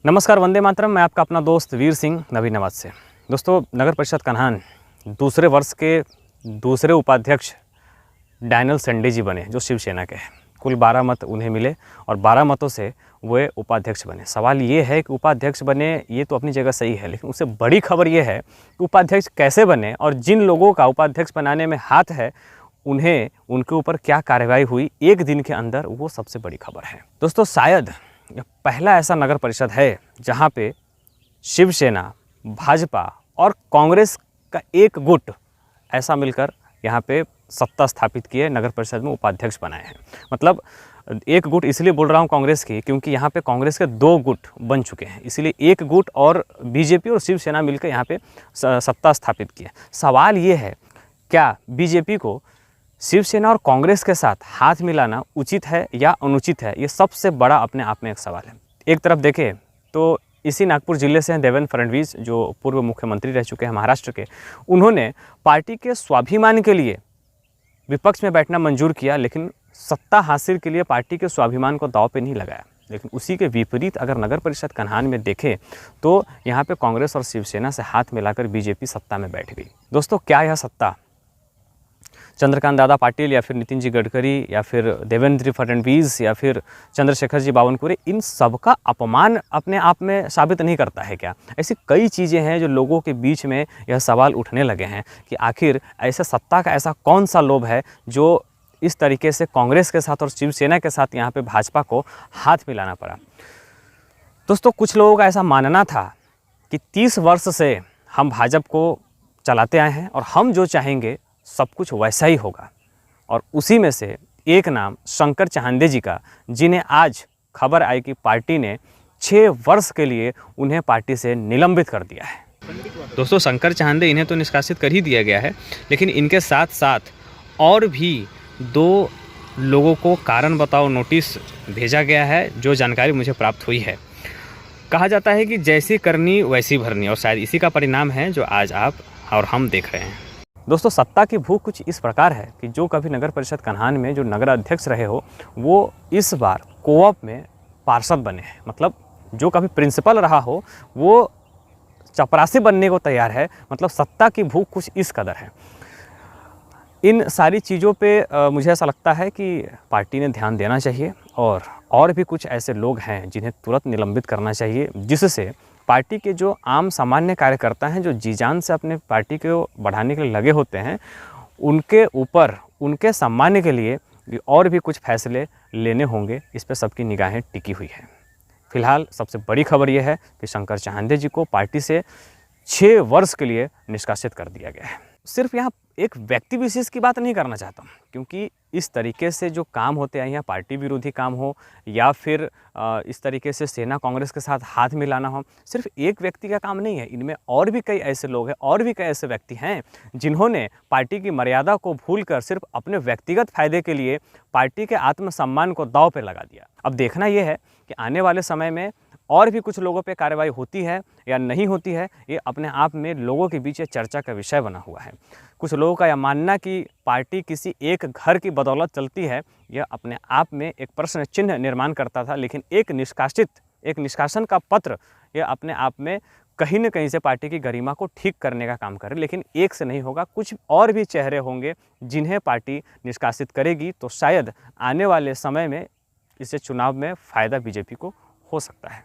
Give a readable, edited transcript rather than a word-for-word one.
नमस्कार, वंदे मातरम। मैं आपका अपना दोस्त वीर सिंह नवीनाबाद से। दोस्तों, नगर परिषद कन्हान दूसरे वर्ष के दूसरे उपाध्यक्ष डैनियल संडे जी बने, जो शिवसेना के हैं। कुल 12 मत उन्हें मिले और 12 मतों से वे उपाध्यक्ष बने। सवाल ये है कि उपाध्यक्ष बने, ये तो अपनी जगह सही है, लेकिन उससे बड़ी खबर ये है कि उपाध्यक्ष कैसे बने और जिन लोगों का उपाध्यक्ष बनाने में हाथ है उन्हें उनके ऊपर क्या कार्रवाई हुई एक दिन के अंदर, वो सबसे बड़ी खबर है। दोस्तों, शायद पहला ऐसा नगर परिषद है जहां पे शिवसेना, भाजपा और कांग्रेस का एक गुट ऐसा मिलकर यहां पे सत्ता स्थापित किए, नगर परिषद में उपाध्यक्ष बनाए हैं। मतलब एक गुट इसलिए बोल रहा हूं कांग्रेस की, क्योंकि यहां पे कांग्रेस के 2 गुट बन चुके हैं, इसलिए एक गुट और बीजेपी और शिवसेना मिलकर यहां पे सत्ता स्थापित किए। सवाल ये है, क्या बीजेपी को शिवसेना और कांग्रेस के साथ हाथ मिलाना उचित है या अनुचित है? ये सबसे बड़ा अपने आप में एक सवाल है। एक तरफ देखें तो इसी नागपुर जिले से हैं देवेंद्र फडणवीस, जो पूर्व मुख्यमंत्री रह चुके हैं महाराष्ट्र के। उन्होंने पार्टी के स्वाभिमान के लिए विपक्ष में बैठना मंजूर किया, लेकिन सत्ता हासिल के लिए पार्टी के स्वाभिमान को दांव पे नहीं लगाया। लेकिन उसी के विपरीत अगर नगर परिषद कन्हान में देखें तो यहाँ पे कांग्रेस और शिवसेना से हाथ मिलाकर बीजेपी सत्ता में बैठ गई। दोस्तों, क्या यह सत्ता चंद्रकांत दादा पाटिल या फिर नितिन जी गडकरी या फिर देवेंद्र जी फडणवीस या फिर चंद्रशेखर जी बावनकुळे, इन सबका अपमान अपने आप में साबित नहीं करता है क्या? ऐसी कई चीज़ें हैं जो लोगों के बीच में यह सवाल उठने लगे हैं कि आखिर ऐसे सत्ता का ऐसा कौन सा लोभ है जो इस तरीके से कांग्रेस के साथ और शिवसेना के साथ यहाँ पे भाजपा को हाथ मिलाना पड़ा। दोस्तों, कुछ लोगों का ऐसा मानना था कि 30 वर्ष से हम भाजपा को चलाते आए हैं और हम जो चाहेंगे सब कुछ वैसा ही होगा। और उसी में से एक नाम शंकर चहांदे जी का, जिन्हें आज खबर आई कि पार्टी ने 6 वर्ष के लिए उन्हें पार्टी से निलंबित कर दिया है। दोस्तों, शंकर चहांदे, इन्हें तो निष्कासित कर ही दिया गया है, लेकिन इनके साथ साथ और भी 2 लोगों को कारण बताओ नोटिस भेजा गया है, जो जानकारी मुझे प्राप्त हुई है। कहा जाता है कि जैसी करनी वैसी भरनी, और शायद इसी का परिणाम है जो आज आप और हम देख रहे हैं। दोस्तों, सत्ता की भूख कुछ इस प्रकार है कि जो कभी नगर परिषद कन्हान में जो नगर अध्यक्ष रहे हो, वो इस बार कोऑप में पार्षद बने हैं। मतलब जो कभी प्रिंसिपल रहा हो वो चपरासी बनने को तैयार है। मतलब सत्ता की भूख कुछ इस कदर है। इन सारी चीज़ों पे मुझे ऐसा लगता है कि पार्टी ने ध्यान देना चाहिए और भी कुछ ऐसे लोग हैं जिन्हें तुरंत निलंबित करना चाहिए, जिससे पार्टी के जो आम सामान्य कार्यकर्ता हैं, जो जी जान से अपने पार्टी को बढ़ाने के लिए लगे होते हैं, उनके ऊपर उनके सम्मान के लिए और भी कुछ फैसले लेने होंगे। इस पर सबकी निगाहें टिकी हुई है। फिलहाल सबसे बड़ी खबर यह है कि शंकर चहांदे जी को पार्टी से 6 वर्ष के लिए निष्कासित कर दिया गया है। सिर्फ यहाँ एक व्यक्ति विशेष की बात नहीं करना चाहता हूँ, क्योंकि इस तरीके से जो काम होते हैं, यहाँ पार्टी विरोधी काम हो या फिर इस तरीके से सेना कांग्रेस के साथ हाथ मिलाना हो, सिर्फ एक व्यक्ति का काम नहीं है। इनमें और भी कई ऐसे लोग हैं, और भी कई ऐसे व्यक्ति हैं जिन्होंने पार्टी की मर्यादा को भूलकर सिर्फ अपने व्यक्तिगत फायदे के लिए पार्टी के आत्मसम्मान को दांव पर लगा दिया। अब देखना यह है कि आने वाले समय में और भी कुछ लोगों पे कार्रवाई होती है या नहीं होती है। ये अपने आप में लोगों के बीच चर्चा का विषय बना हुआ है। कुछ लोगों का यह मानना कि पार्टी किसी एक घर की बदौलत चलती है, यह अपने आप में एक प्रश्न चिन्ह निर्माण करता था। लेकिन एक निष्कासन का पत्र, यह अपने आप में कहीं न कहीं से पार्टी की गरिमा को ठीक करने का काम करे। लेकिन एक से नहीं होगा, कुछ और भी चेहरे होंगे जिन्हें पार्टी निष्कासित करेगी, तो शायद आने वाले समय में इससे चुनाव में फ़ायदा बीजेपी को हो सकता है।